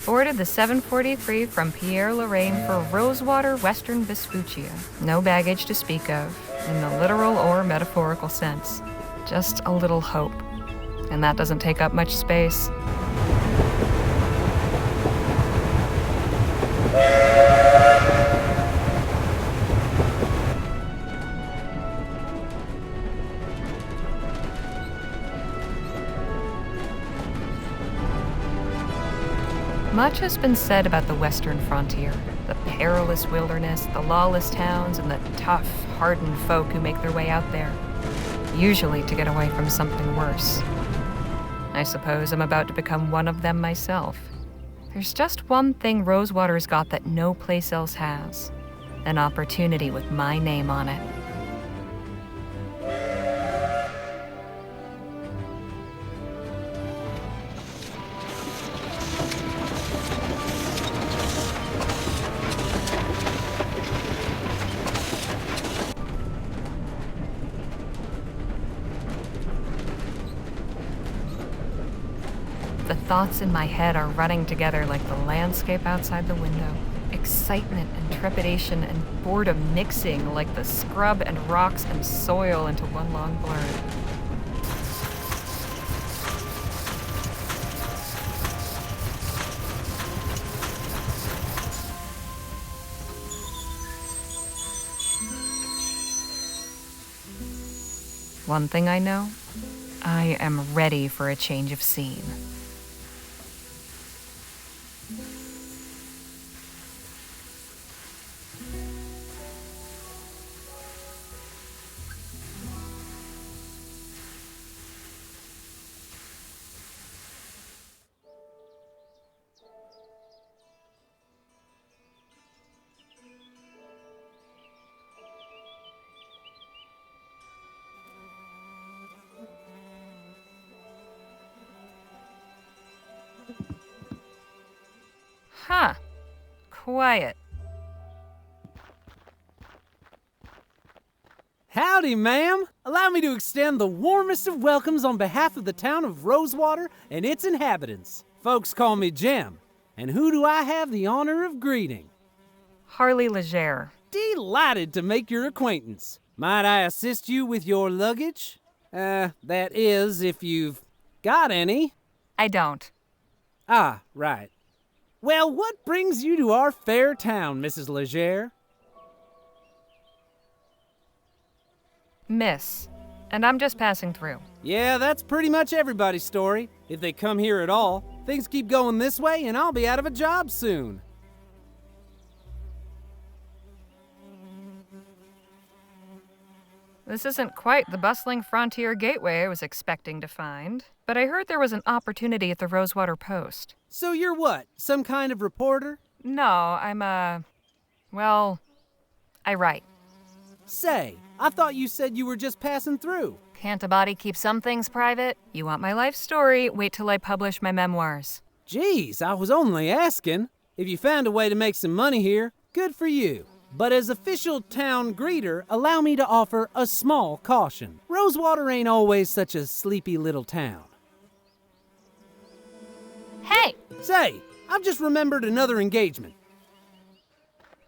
Boarded the 743 from Pierre-Lorraine for Rosewater, Western Vespuccia. No baggage to speak of, in the literal or metaphorical sense. Just a little hope. And that doesn't take up much space. Much has been said about the Western frontier, the perilous wilderness, the lawless towns, and the tough, hardened folk who make their way out there, usually to get away from something worse. I suppose I'm about to become one of them myself. There's just one thing Rosewater's got that no place else has: an opportunity with my name on it. The thoughts in my head are running together like the landscape outside the window. Excitement and trepidation and boredom mixing like the scrub and rocks and soil into one long blur. One thing I know, I am ready for a change of scene. Huh. Quiet. Howdy, ma'am. Allow me to extend the warmest of welcomes on behalf of the town of Rosewater and its inhabitants. Folks call me Jem. And who do I have the honor of greeting? Harley Leger. Delighted to make your acquaintance. Might I assist you with your luggage? That is, if you've got any. I don't. Ah, right. Well, what brings you to our fair town, Mrs. Leger? Miss. And I'm just passing through. Yeah, that's pretty much everybody's story. If they come here at all, things keep going this way and I'll be out of a job soon. This isn't quite the bustling frontier gateway I was expecting to find, but I heard there was an opportunity at the Rosewater Post. So you're what, some kind of reporter? No, I'm, well, I write. Say, I thought you said you were just passing through. Can't a body keep some things private? You want my life story? Wait till I publish my memoirs. Geez, I was only asking. If you found a way to make some money here, good for you. But as official town greeter, allow me to offer a small caution. Rosewater ain't always such a sleepy little town. Hey! Say, I've just remembered another engagement.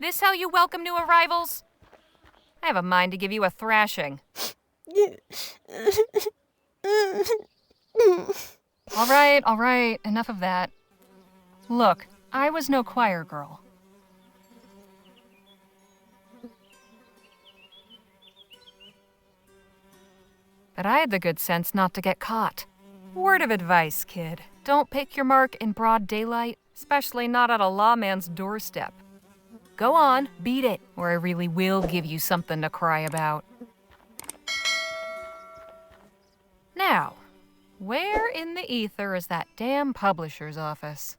This how you welcome new arrivals? I have a mind to give you a thrashing. All right, enough of that. Look, I was no choir girl. But I had the good sense not to get caught. Word of advice, kid. Don't pick your mark in broad daylight, especially not at a lawman's doorstep. Go on, beat it, or I really will give you something to cry about. Now, where in the ether is that damn publisher's office?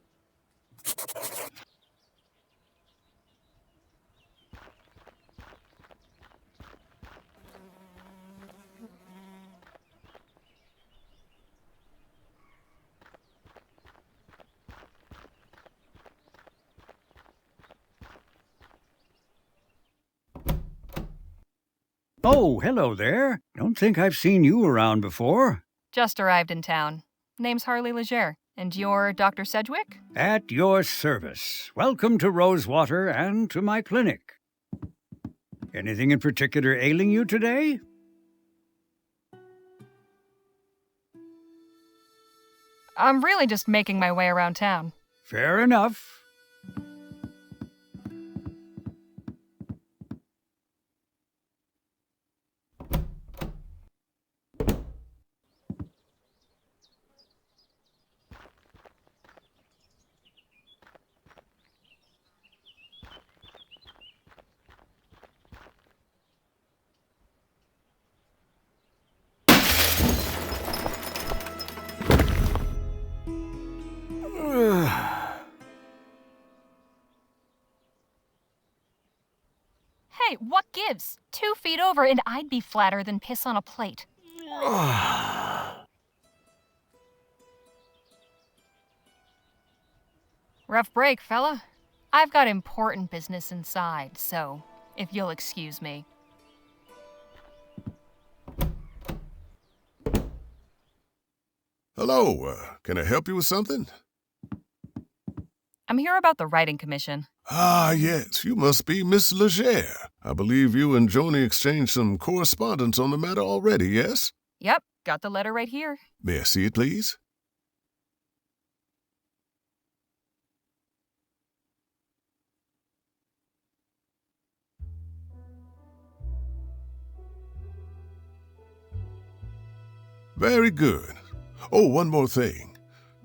Oh, hello there. Don't think I've seen you around before. Just arrived in town. Name's Harley Leger. And you're Dr. Sedgwick? At your service. Welcome to Rosewater and to my clinic. Anything in particular ailing you today? I'm really just making my way around town. Fair enough. Hey, what gives? 2 feet over and I'd be flatter than piss on a plate. Rough break, fella. I've got important business inside, so if you'll excuse me. Hello, can I help you with something? I'm here about the writing commission. Ah, yes, you must be Miss Leger. I believe you and Joni exchanged some correspondence on the matter already, yes? Yep, got the letter right here. May I see it, please? Very good. Oh, one more thing.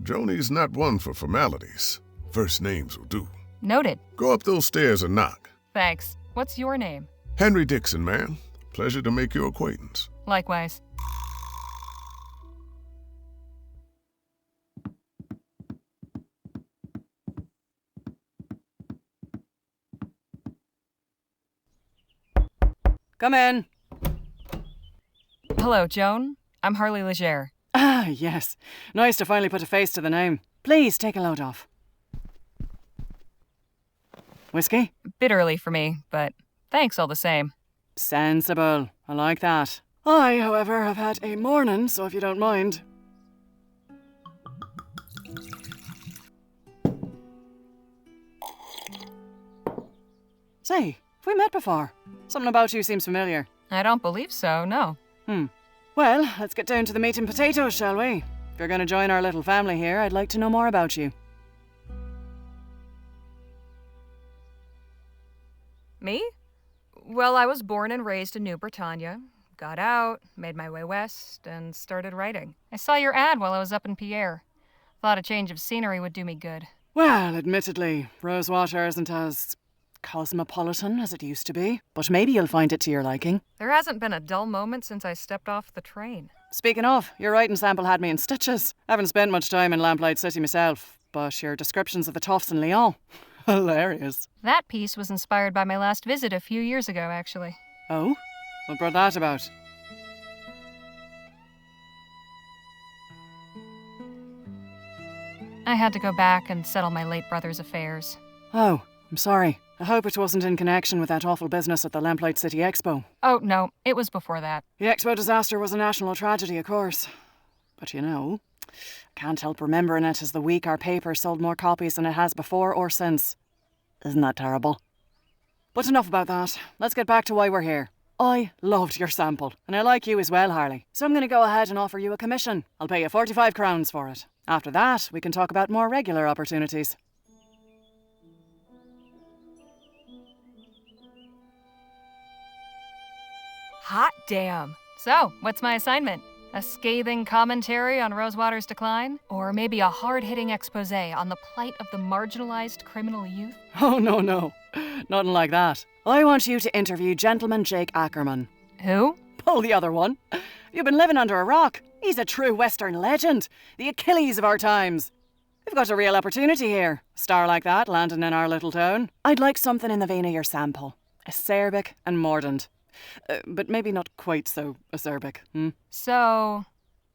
Joni's not one for formalities. First names will do. Noted. Go up those stairs and knock. Thanks. What's your name? Henry Dixon, ma'am. Pleasure to make your acquaintance. Likewise. Come in. Hello, Joan. I'm Harley Leger. Ah, yes. Nice to finally put a face to the name. Please, take a load off. Whiskey? Bit early for me, but thanks all the same. Sensible. I like that. I, however, have had a morning, so if you don't mind. Say, have we met before? Something about you seems familiar. I don't believe so, no. Well, let's get down to the meat and potatoes, shall we? If you're going to join our little family here, I'd like to know more about you. Me? Well, I was born and raised in New Britannia. Got out, made my way west, and started writing. I saw your ad while I was up in Pierre. Thought a change of scenery would do me good. Well, admittedly, Rosewater isn't as cosmopolitan as it used to be, but maybe you'll find it to your liking. There hasn't been a dull moment since I stepped off the train. Speaking of, your writing sample had me in stitches. Haven't spent much time in Lamplight City myself, but your descriptions of the toughs in Lyon, hilarious. That piece was inspired by my last visit a few years ago, actually. Oh? What brought that about? I had to go back and settle my late brother's affairs. Oh, I'm sorry. I hope it wasn't in connection with that awful business at the Lamplight City Expo. Oh, no, it was before that. The Expo disaster was a national tragedy, of course. But you know, I can't help remembering it as the week our paper sold more copies than it has before or since. Isn't that terrible? But enough about that. Let's get back to why we're here. I loved your sample, and I like you as well, Harley. So I'm going to go ahead and offer you a commission. I'll pay you 45 crowns for it. After that, we can talk about more regular opportunities. Hot damn. So, what's my assignment? A scathing commentary on Rosewater's decline? Or maybe a hard-hitting expose on the plight of the marginalized criminal youth? Oh, no. Nothing like that. I want you to interview Gentleman Jake Ackerman. Who? Pull the other one. You've been living under a rock. He's a true Western legend. The Achilles of our times. We've got a real opportunity here. A star like that landing in our little town. I'd like something in the vein of your sample. Acerbic and mordant. But maybe not quite so acerbic. So,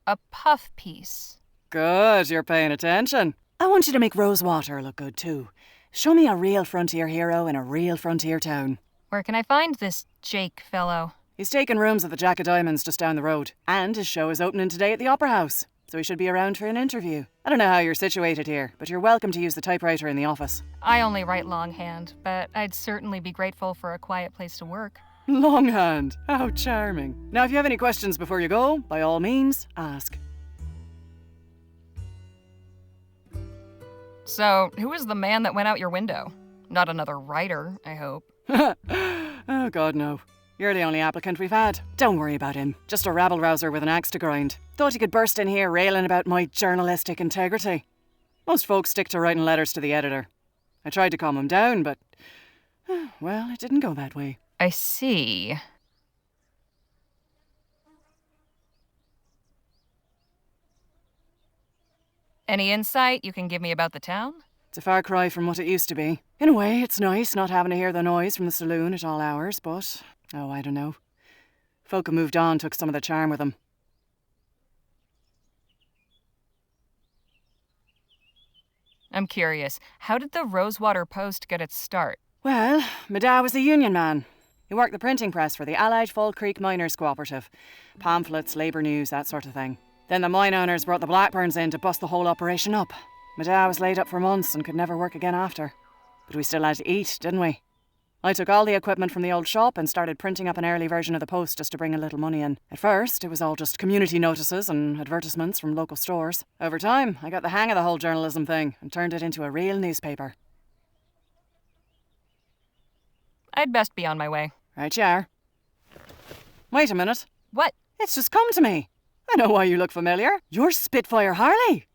a puff piece. Good, you're paying attention. I want you to make Rosewater look good too. Show me a real frontier hero in a real frontier town. Where can I find this Jake fellow? He's taking rooms at the Jack of Diamonds just down the road. And his show is opening today at the Opera House. so he should be around for an interview. I don't know how you're situated here, but you're welcome to use the typewriter in the office. I only write longhand, but I'd certainly be grateful for a quiet place to work. Longhand. How charming. Now, if you have any questions before you go, by all means, ask. So, who was the man that went out your window? Not another writer, I hope. Oh, God, no. You're the only applicant we've had. Don't worry about him. Just a rabble-rouser with an axe to grind. Thought he could burst in here railing about my journalistic integrity. Most folks stick to writing letters to the editor. I tried to calm him down, but... well, it didn't go that way. I see. Any insight you can give me about the town? It's a far cry from what it used to be. In a way, it's nice not having to hear the noise from the saloon at all hours, but... oh, I don't know. Folk who moved on took some of the charm with them. I'm curious, how did the Rosewater Post get its start? Well, my dad was a union man. He worked the printing press for the Allied Fall Creek Miners Cooperative. Pamphlets, labour news, that sort of thing. Then the mine owners brought the Blackburns in to bust the whole operation up. My dad was laid up for months and could never work again after. But we still had to eat, didn't we? I took all the equipment from the old shop and started printing up an early version of the Post just to bring a little money in. At first, it was all just community notices and advertisements from local stores. Over time, I got the hang of the whole journalism thing and turned it into a real newspaper. I'd best be on my way. Right you are. Wait a minute. What? It's just come to me. I know why you look familiar. You're Spitfire Harley.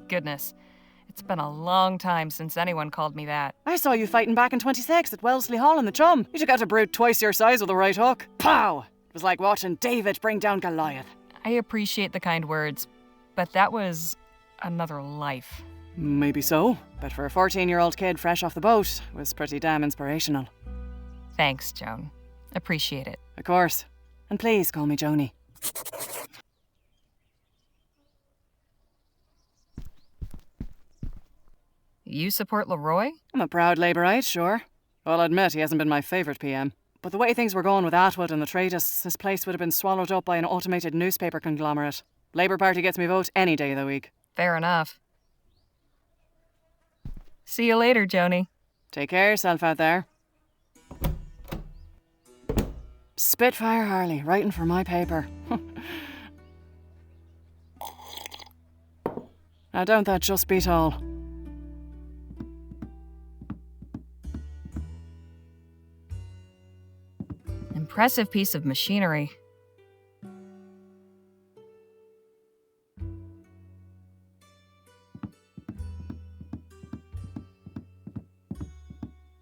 Goodness. It's been a long time since anyone called me that. I saw you fighting back in 26 at Wellesley Hall in the Chum. You took out a brute twice your size with a right hook. Pow! It was like watching David bring down Goliath. I appreciate the kind words, but that was another life. Maybe so, but for a 14-year-old kid fresh off the boat, it was pretty damn inspirational. Thanks, Joan. Appreciate it. Of course. And please call me Joni. You support Leroy? I'm a proud Labourite, sure. I'll admit he hasn't been my favourite PM. But the way things were going with Atwood and the Traitus, this place would have been swallowed up by an automated newspaper conglomerate. Labour Party gets me vote any day of the week. Fair enough. See you later, Joni. Take care of yourself out there. Spitfire Harley, writing for my paper. Now don't that just beat all? Impressive piece of machinery.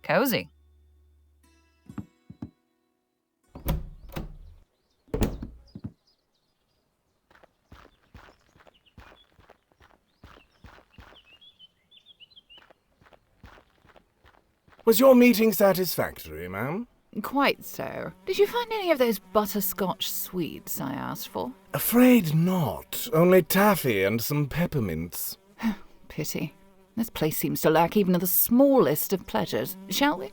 Cozy. Was your meeting satisfactory, ma'am? Quite so. Did you find any of those butterscotch sweets I asked for? Afraid not. Only taffy and some peppermints. Pity. This place seems to lack even the smallest of pleasures. Shall we?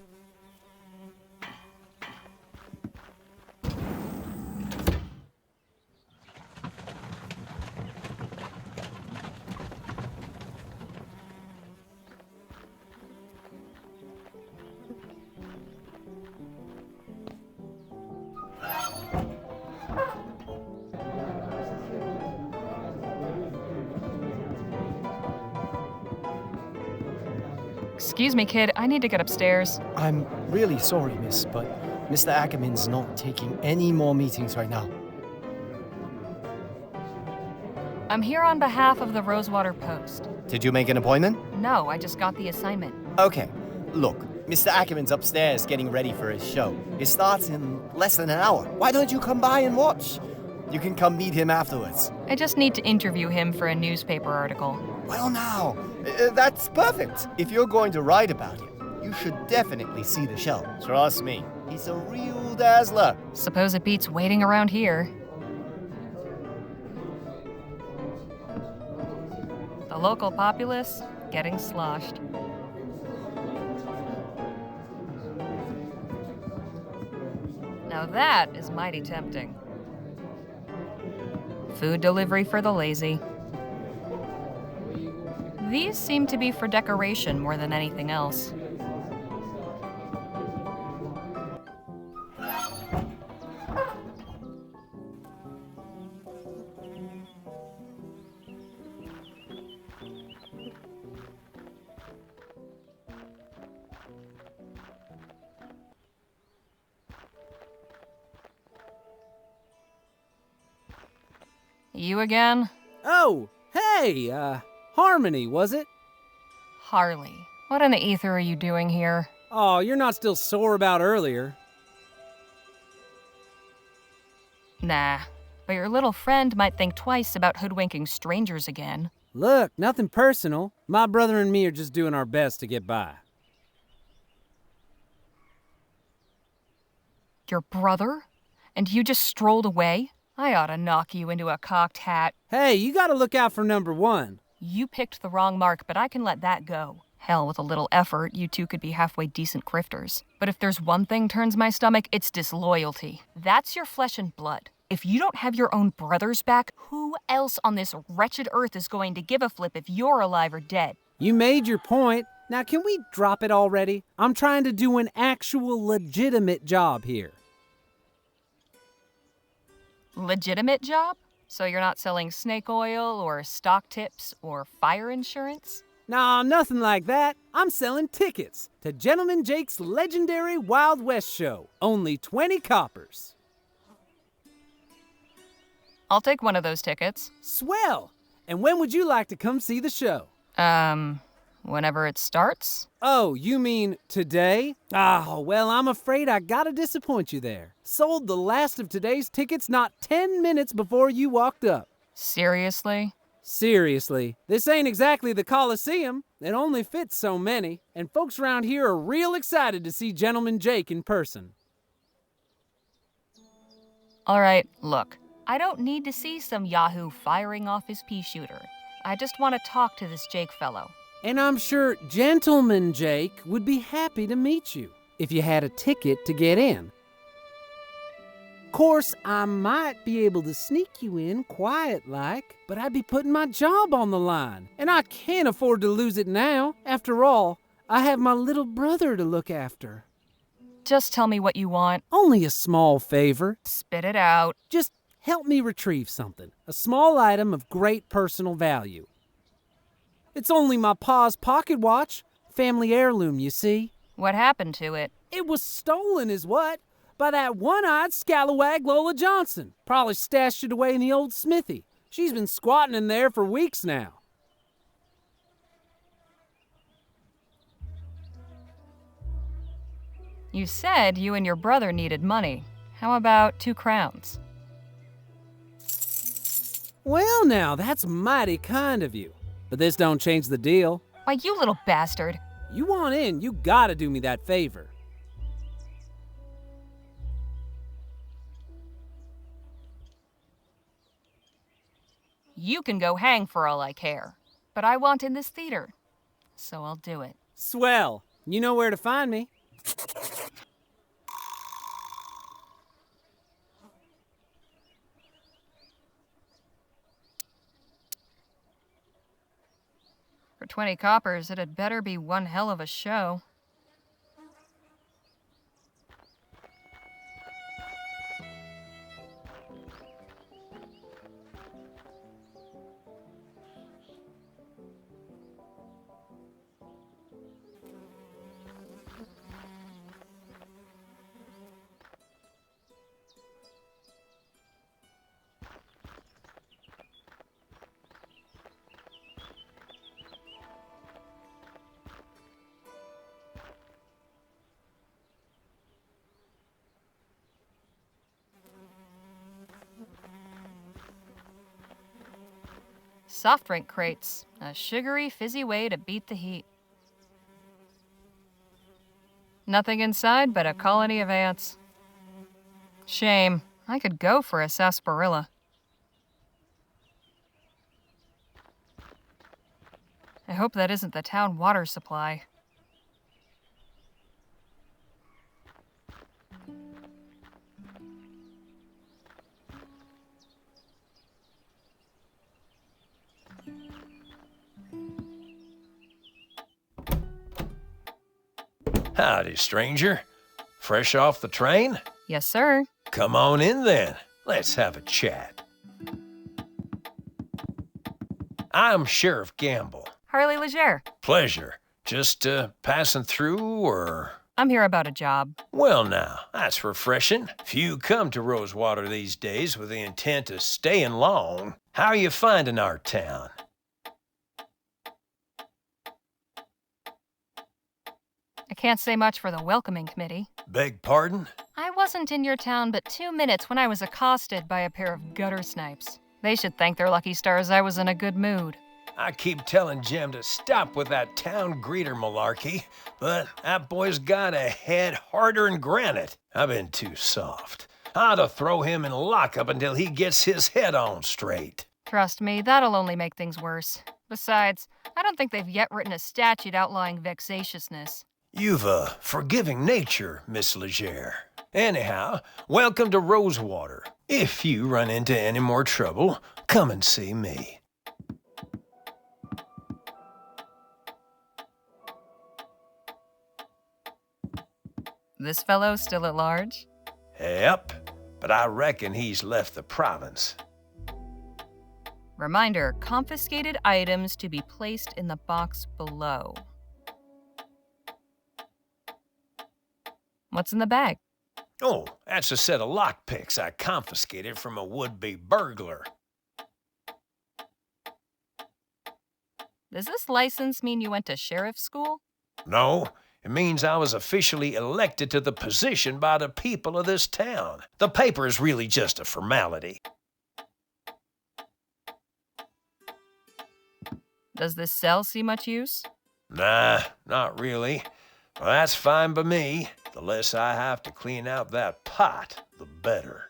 Excuse me, kid. I need to get upstairs. I'm really sorry, miss, but Mr. Ackerman's not taking any more meetings right now. I'm here on behalf of the Rosewater Post. Did you make an appointment? No, I just got the assignment. Okay, look, Mr. Ackerman's upstairs getting ready for his show. It starts in less than an hour. Why don't you come by and watch? You can come meet him afterwards. I just need to interview him for a newspaper article. Well now, that's perfect. If you're going to write about him, you should definitely see the show. Trust me, he's a real dazzler. Suppose it beats waiting around here. The local populace getting sloshed. Now that is mighty tempting. Food delivery for the lazy. These seem to be for decoration more than anything else. You again? Oh, hey, Harmony, was it? Harley. What in the ether are you doing here? Oh, you're not still sore about earlier. Nah, but your little friend might think twice about hoodwinking strangers again. Look, nothing personal. My brother and me are just doing our best to get by. Your brother? And you just strolled away? I ought to knock you into a cocked hat. Hey, you gotta look out for number one. You picked the wrong mark, but I can let that go. Hell, with a little effort, you two could be halfway decent grifters. But if there's one thing turns my stomach, it's disloyalty. That's your flesh and blood. If you don't have your own brothers back, who else on this wretched earth is going to give a flip if you're alive or dead? You made your point. Now can we drop it already? I'm trying to do an actual legitimate job here. Legitimate job? So you're not selling snake oil or stock tips or fire insurance? Nah, nothing like that. I'm selling tickets to Gentleman Jake's legendary Wild West show. Only 20 coppers. I'll take one of those tickets. Swell! And when would you like to come see the show? Whenever it starts? Oh, you mean today? Ah, well, I'm afraid I gotta disappoint you there. Sold the last of today's tickets not 10 minutes before you walked up. Seriously? Seriously, this ain't exactly the Coliseum. It only fits so many, and folks around here are real excited to see Gentleman Jake in person. All right, look. I don't need to see some yahoo firing off his pea shooter. I just want to talk to this Jake fellow. And I'm sure Gentleman Jake would be happy to meet you if you had a ticket to get in. Course, I might be able to sneak you in quiet-like, but I'd be putting my job on the line, and I can't afford to lose it now. After all, I have my little brother to look after. Just tell me what you want. Only a small favor. Spit it out. Just help me retrieve something, a small item of great personal value. It's only my pa's pocket watch, family heirloom, you see. What happened to it? It was stolen is what? By that one-eyed scalawag Lola Johnson. Probably stashed it away in the old smithy. She's been squatting in there for weeks now. You said you and your brother needed money. How about 2 crowns? Well now, that's mighty kind of you. But this don't change the deal. Why, you little bastard. You want in, you gotta do me that favor. You can go hang for all I care. But I want in this theater. So I'll do it. Swell. You know where to find me. For 20 coppers, it had better be one hell of a show. Soft drink crates, a sugary, fizzy way to beat the heat. Nothing inside but a colony of ants. Shame. I could go for a sarsaparilla. I hope that isn't the town water supply. Howdy, stranger. Fresh off the train? Yes, sir. Come on in then. Let's have a chat. I'm Sheriff Gamble. Harley Leger. Pleasure. Just passing through, or...? I'm here about a job. Well now, that's refreshing. Few come to Rosewater these days with the intent of staying long. How are you finding our town? I can't say much for the welcoming committee. Beg pardon? I wasn't in your town but 2 minutes when I was accosted by a pair of gutter snipes. They should thank their lucky stars I was in a good mood. I keep telling Jim to stop with that town greeter malarkey, but that boy's got a head harder than granite. I've been too soft. I ought to throw him in lockup until he gets his head on straight. Trust me, that'll only make things worse. Besides, I don't think they've yet written a statute outlawing vexatiousness. You've a forgiving nature, Miss Leger. Anyhow, welcome to Rosewater. If you run into any more trouble, come and see me. This fellow still at large? Yep, but I reckon he's left the province. Reminder, confiscated items to be placed in the box below. What's in the bag? Oh, that's a set of lockpicks I confiscated from a would-be burglar. Does this license mean you went to sheriff's school? No, it means I was officially elected to the position by the people of this town. The paper is really just a formality. Does this cell see much use? Nah, not really. Well, that's fine by me. The less I have to clean out that pot, the better.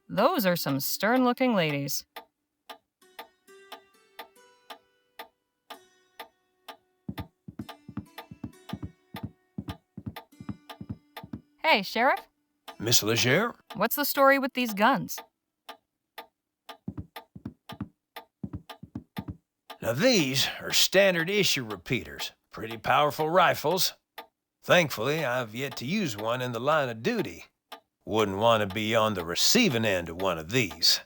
Those are some stern-looking ladies. Hey, Sheriff? Miss Leger? What's the story with these guns? Now these are standard issue repeaters. Pretty powerful rifles. Thankfully, I've yet to use one in the line of duty. Wouldn't want to be on the receiving end of one of these.